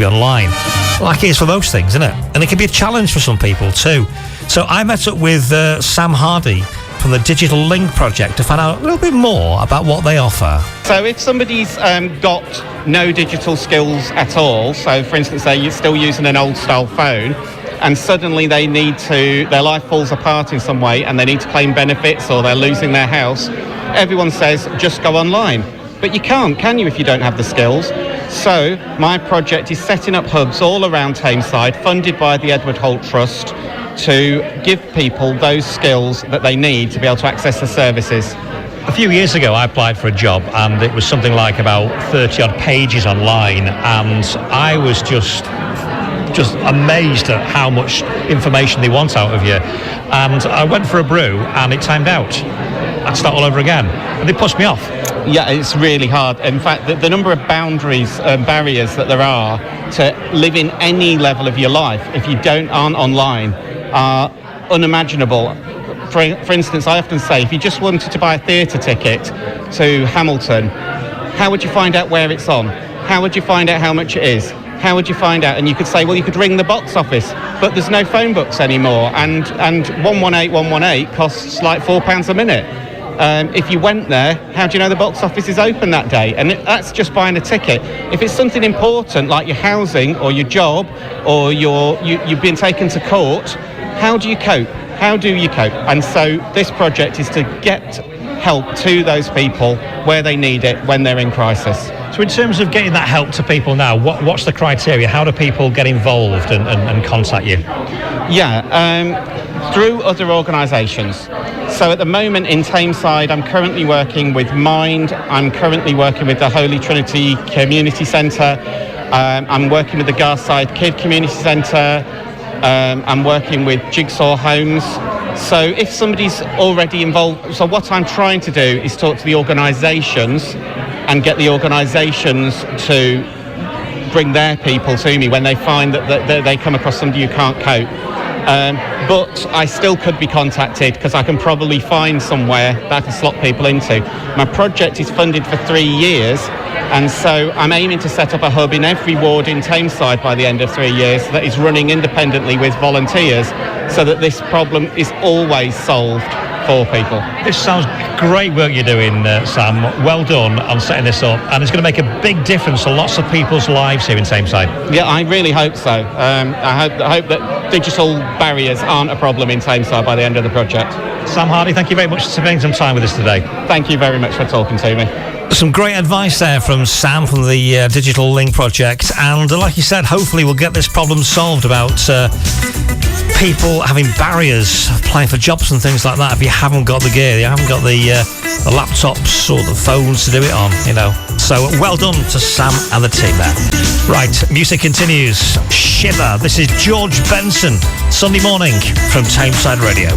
online, like it is for most things, isn't it? And it can be a challenge for some people too. So I met up with Sam Hardy from the Digital Link Project to find out a little bit more about what they offer. So if somebody's got no digital skills at all, so for instance they're still using an old style phone, and suddenly their life falls apart in some way and they need to claim benefits or they're losing their house, everyone says just go online. But you can't, can you, if you don't have the skills? So my project is setting up hubs all around Tameside, funded by the Edward Holt Trust, to give people those skills that they need to be able to access the services. A few years ago I applied for a job and it was something like about 30 odd pages online, and I was just amazed at how much information they want out of you. And I went for a brew and it timed out. I'd start all over again, and they pushed me off. Yeah, it's really hard. In fact, the number of barriers that there are to live in any level of your life if you aren't online are unimaginable. For instance, I often say, if you just wanted to buy a theatre ticket to Hamilton, how would you find out where it's on? How would you find out how much it is? How would you find out? And you could say, well, you could ring the box office, but there's no phone books anymore, and 118 costs like £4 a minute. If you went there, how do you know the box office is open that day? And that's just buying a ticket. If it's something important like your housing or your job or you've been taken to court, how do you cope? How do you cope? And so this project is to get help to those people where they need it when they're in crisis. So in terms of getting that help to people now, what's the criteria? How do people get involved and contact you? Yeah, through other organisations. So at the moment in Tameside, I'm currently working with Mind, I'm currently working with the Holy Trinity Community Centre, I'm working with the Garside Kid Community Centre, I'm working with Jigsaw Homes. So if somebody's already involved, so what I'm trying to do is talk to the organisations and get the organisations to bring their people to me when they find that they come across somebody who can't cope. But I still could be contacted because I can probably find somewhere that I can slot people into. My project is funded for 3 years, and so I'm aiming to set up a hub in every ward in Tameside by the end of 3 years that is running independently with volunteers, so that this problem is always solved for people. This sounds great work you're doing, Sam. Well done on setting this up, and it's going to make a big difference to lots of people's lives here in Tameside. Yeah, I really hope so. I hope that digital barriers aren't a problem in Tameside by the end of the project. Sam Hardy, thank you very much for spending some time with us today. Thank you very much for talking to me. Some great advice there from Sam from the Digital Link Project, and like you said, hopefully we'll get this problem solved about people having barriers applying for jobs and things like that if you haven't got the gear, you haven't got the laptops or the phones to do it on, you know. So well done to Sam and the team there. Right, music continues. Shiver. This is George Benson, Sunday morning from Tameside Radio.